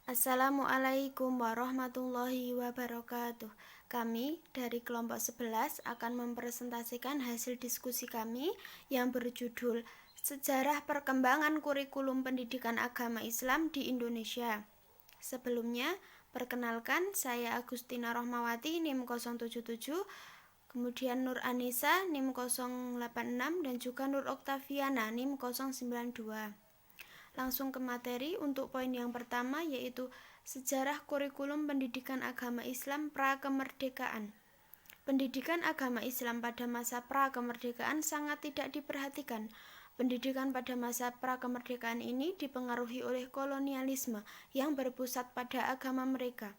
Assalamualaikum warahmatullahi wabarakatuh. Kami dari kelompok 11 akan mempresentasikan hasil diskusi kami yang berjudul Sejarah Perkembangan Kurikulum Pendidikan Agama Islam di Indonesia. Sebelumnya, perkenalkan saya Agustina Rohmawati NIM 077, kemudian Nur Anissa NIM 086 dan juga Nur Oktaviana NIM 092. Langsung ke materi untuk poin yang pertama, yaitu sejarah kurikulum pendidikan agama Islam pra-kemerdekaan. Pendidikan agama Islam pada masa pra-kemerdekaan sangat tidak diperhatikan. Pendidikan pada masa pra-kemerdekaan ini dipengaruhi oleh kolonialisme yang berpusat pada agama mereka.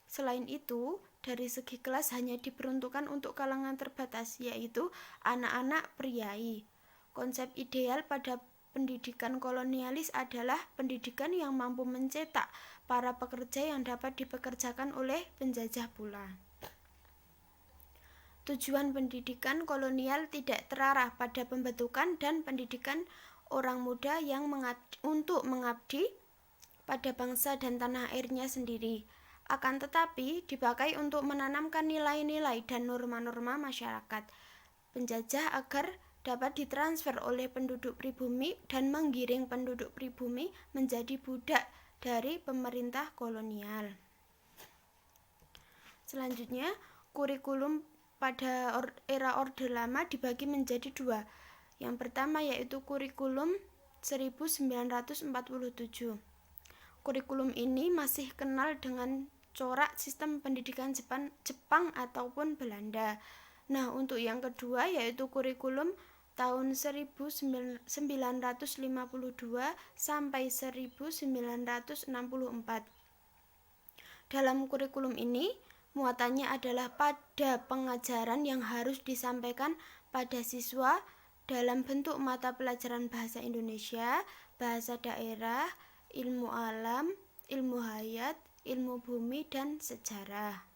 Selain itu, dari segi kelas hanya diperuntukkan untuk kalangan terbatas, yaitu anak-anak priai. Konsep ideal pada pendidikan kolonialis adalah pendidikan yang mampu mencetak para pekerja yang dapat dipekerjakan oleh penjajah pula. Tujuan pendidikan kolonial tidak terarah pada pembentukan dan pendidikan orang muda yang untuk mengabdi pada bangsa dan tanah airnya sendiri. Akan tetapi dipakai untuk menanamkan nilai-nilai dan norma-norma masyarakat penjajah agar dapat ditransfer oleh penduduk pribumi dan menggiring penduduk pribumi menjadi budak dari pemerintah kolonial. Selanjutnya, kurikulum pada era Orde Lama dibagi menjadi dua. Yang pertama yaitu kurikulum 1947. Kurikulum ini masih kenal dengan corak sistem pendidikan Jepang ataupun Belanda. Nah, untuk yang kedua yaitu kurikulum tahun 1952 sampai 1964. Dalam kurikulum ini, muatannya adalah pada pengajaran yang harus disampaikan pada siswa dalam bentuk mata pelajaran bahasa Indonesia, bahasa daerah, ilmu alam, ilmu hayat, ilmu bumi, dan sejarah.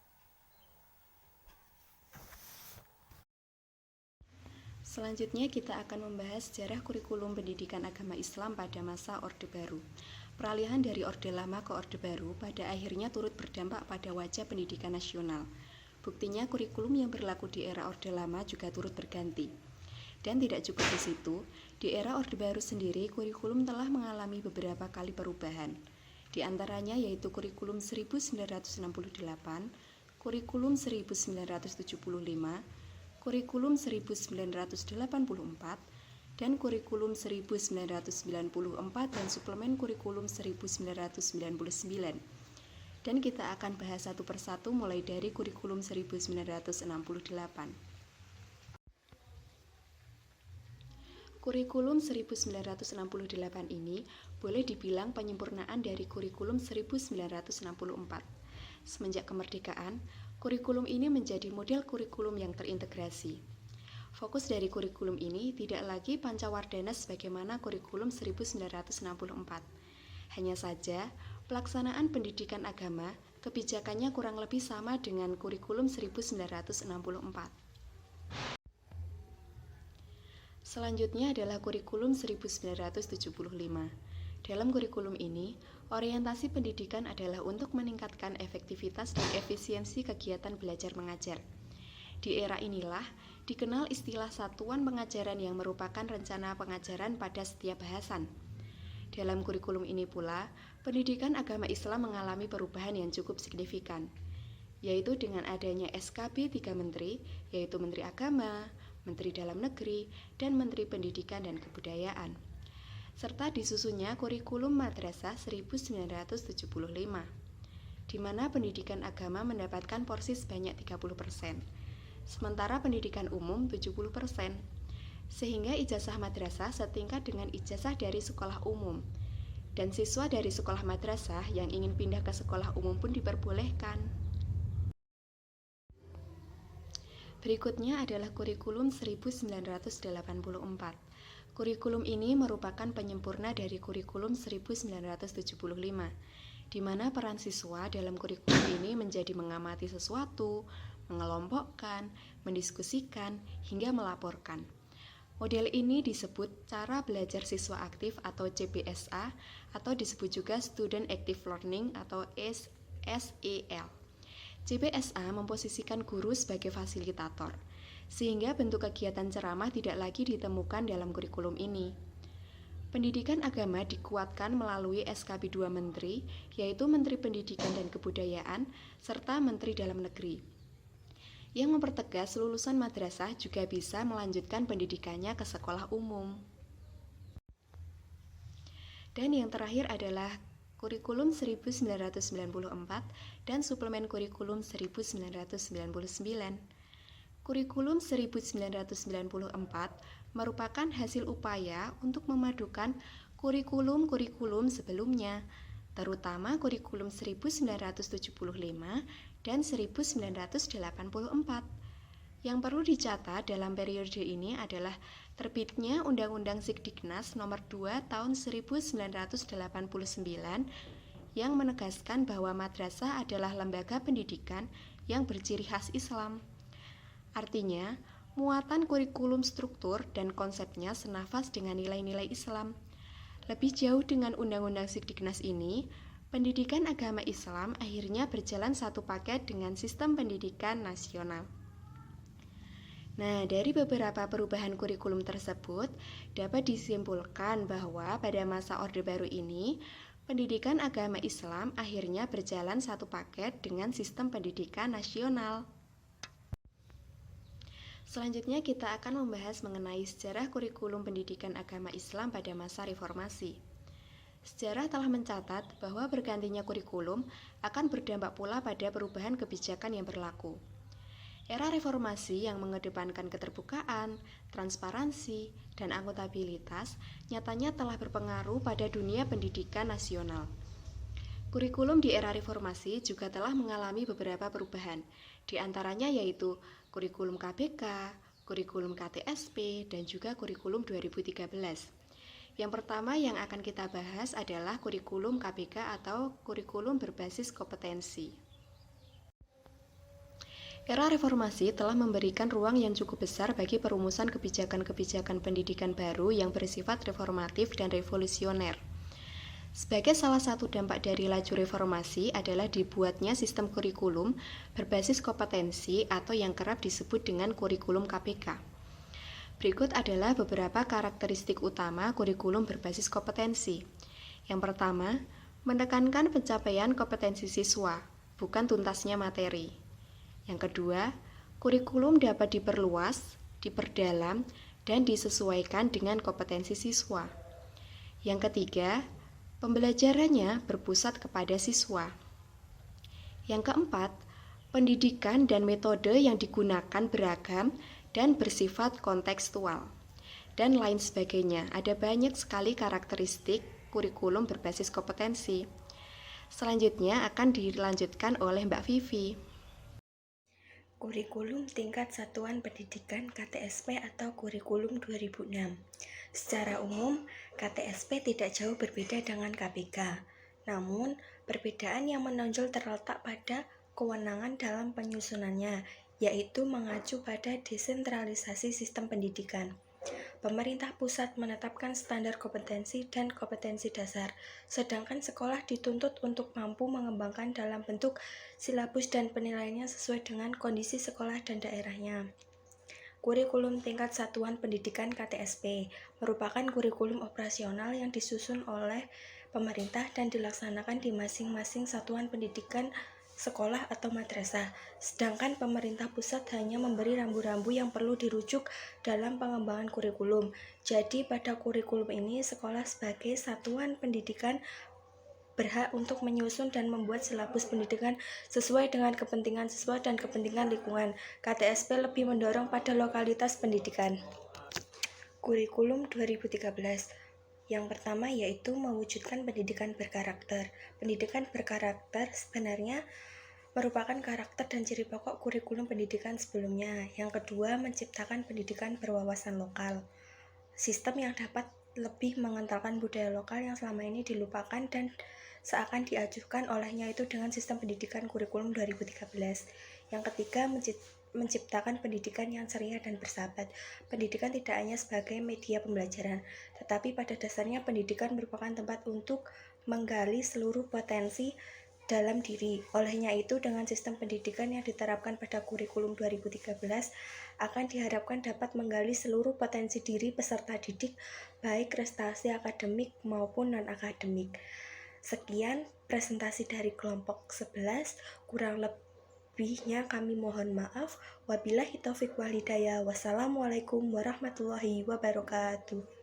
Selanjutnya kita akan membahas sejarah kurikulum pendidikan agama Islam pada masa Orde Baru. Peralihan dari Orde Lama ke Orde Baru pada akhirnya turut berdampak pada wajah pendidikan nasional. Buktinya kurikulum yang berlaku di era Orde Lama juga turut berganti. Dan tidak cukup di situ, di era Orde Baru sendiri kurikulum telah mengalami beberapa kali perubahan. Di antaranya yaitu kurikulum 1968, kurikulum 1975, kurikulum 1984, dan kurikulum 1994 dan suplemen kurikulum 1999. Dan kita akan bahas satu persatu mulai dari kurikulum 1968. Kurikulum 1968 ini boleh dibilang penyempurnaan dari kurikulum 1964. Semenjak kemerdekaan, kurikulum ini menjadi model kurikulum yang terintegrasi. Fokus dari kurikulum ini tidak lagi pancawardana sebagaimana kurikulum 1964. Hanya saja, pelaksanaan pendidikan agama kebijakannya kurang lebih sama dengan kurikulum 1964. Selanjutnya adalah kurikulum 1975. Dalam kurikulum ini, orientasi pendidikan adalah untuk meningkatkan efektivitas dan efisiensi kegiatan belajar mengajar. Di era inilah dikenal istilah satuan pengajaran yang merupakan rencana pengajaran pada setiap bahasan. Dalam kurikulum ini pula, pendidikan agama Islam mengalami perubahan yang cukup signifikan, yaitu dengan adanya SKB 3 Menteri, yaitu Menteri Agama, Menteri Dalam Negeri, dan Menteri Pendidikan dan Kebudayaan, serta disusunnya kurikulum madrasah 1975, di mana pendidikan agama mendapatkan porsi sebanyak 30%, sementara pendidikan umum 70%, sehingga ijazah madrasah setingkat dengan ijazah dari sekolah umum, dan siswa dari sekolah madrasah yang ingin pindah ke sekolah umum pun diperbolehkan. Berikutnya adalah kurikulum 1984. Kurikulum ini merupakan penyempurna dari kurikulum 1975, di mana peran siswa dalam kurikulum ini menjadi mengamati sesuatu, mengelompokkan, mendiskusikan, hingga melaporkan. Model ini disebut cara belajar siswa aktif atau CBSA atau disebut juga Student Active Learning atau SEL. CBSA memposisikan guru sebagai fasilitator, sehingga bentuk kegiatan ceramah tidak lagi ditemukan dalam kurikulum ini. Pendidikan agama dikuatkan melalui SKB 2 Menteri, yaitu Menteri Pendidikan dan Kebudayaan, serta Menteri Dalam Negeri, yang mempertegas lulusan madrasah juga bisa melanjutkan pendidikannya ke sekolah umum. Dan yang terakhir adalah Kurikulum 1994 dan Suplemen Kurikulum 1999. Kurikulum 1994 merupakan hasil upaya untuk memadukan kurikulum-kurikulum sebelumnya, terutama kurikulum 1975 dan 1984. Yang perlu dicatat dalam periode ini adalah terbitnya Undang-Undang Sikdiknas Nomor 2 Tahun 1989 yang menegaskan bahwa madrasah adalah lembaga pendidikan yang berciri khas Islam. Artinya, muatan kurikulum struktur dan konsepnya senafas dengan nilai-nilai Islam. Lebih jauh dengan Undang-Undang Sikdiknas ini, pendidikan agama Islam akhirnya berjalan satu paket dengan sistem pendidikan nasional. Nah, dari beberapa perubahan kurikulum tersebut, dapat disimpulkan bahwa pada masa Orde Baru ini, pendidikan agama Islam akhirnya berjalan satu paket dengan sistem pendidikan nasional. Selanjutnya kita akan membahas mengenai sejarah kurikulum pendidikan agama Islam pada masa reformasi. Sejarah telah mencatat bahwa bergantinya kurikulum akan berdampak pula pada perubahan kebijakan yang berlaku. Era reformasi yang mengedepankan keterbukaan, transparansi, dan akuntabilitas nyatanya telah berpengaruh pada dunia pendidikan nasional. Kurikulum di era reformasi juga telah mengalami beberapa perubahan, di antaranya yaitu kurikulum KBK, kurikulum KTSP, dan juga kurikulum 2013. Yang pertama yang akan kita bahas adalah kurikulum KBK atau kurikulum berbasis kompetensi. Era reformasi telah memberikan ruang yang cukup besar bagi perumusan kebijakan-kebijakan pendidikan baru yang bersifat reformatif dan revolusioner. Sebagai salah satu dampak dari laju reformasi adalah dibuatnya sistem kurikulum berbasis kompetensi atau yang kerap disebut dengan kurikulum KBK. Berikut adalah beberapa karakteristik utama kurikulum berbasis kompetensi. Yang pertama, menekankan pencapaian kompetensi siswa, bukan tuntasnya materi. Yang kedua, kurikulum dapat diperluas, diperdalam, dan disesuaikan dengan kompetensi siswa. Yang ketiga, pembelajarannya berpusat kepada siswa. Yang keempat, pendidikan dan metode yang digunakan beragam dan bersifat kontekstual. Dan lain sebagainya, ada banyak sekali karakteristik kurikulum berbasis kompetensi. Selanjutnya akan dilanjutkan oleh Mbak Vivi. Kurikulum Tingkat Satuan Pendidikan KTSP atau Kurikulum 2006. Secara umum, KTSP tidak jauh berbeda dengan KBK. Namun, perbedaan yang menonjol terletak pada kewenangan dalam penyusunannya, yaitu mengacu pada desentralisasi sistem pendidikan. Pemerintah pusat menetapkan standar kompetensi dan kompetensi dasar, sedangkan sekolah dituntut untuk mampu mengembangkan dalam bentuk silabus dan penilaiannya sesuai dengan kondisi sekolah dan daerahnya. Kurikulum Tingkat Satuan Pendidikan KTSP merupakan kurikulum operasional yang disusun oleh pemerintah dan dilaksanakan di masing-masing satuan pendidikan sekolah atau madrasah, sedangkan pemerintah pusat hanya memberi rambu-rambu yang perlu dirujuk dalam pengembangan kurikulum. Jadi pada kurikulum ini, sekolah sebagai satuan pendidikan berhak untuk menyusun dan membuat silabus pendidikan sesuai dengan kepentingan siswa dan kepentingan lingkungan. KTSP lebih mendorong pada lokalitas pendidikan. Kurikulum 2013. Yang pertama yaitu mewujudkan pendidikan berkarakter. Pendidikan berkarakter sebenarnya merupakan karakter dan ciri pokok kurikulum pendidikan sebelumnya. Yang kedua, menciptakan pendidikan berwawasan lokal. Sistem yang dapat lebih mengentalkan budaya lokal yang selama ini dilupakan dan seakan diajukan olehnya itu dengan sistem pendidikan kurikulum 2013. Yang ketiga, menciptakan pendidikan yang ceria dan bersahabat. Pendidikan tidak hanya sebagai media pembelajaran, tetapi pada dasarnya pendidikan merupakan tempat untuk menggali seluruh potensi dalam diri. Olehnya itu, dengan sistem pendidikan yang diterapkan pada kurikulum 2013 akan diharapkan dapat menggali seluruh potensi diri peserta didik, baik prestasi akademik maupun non-akademik. Sekian presentasi dari kelompok 11, kurang lebihnya kami mohon maaf. Wabillahi taufiq wal hidayah. Wassalamualaikum warahmatullahi wabarakatuh.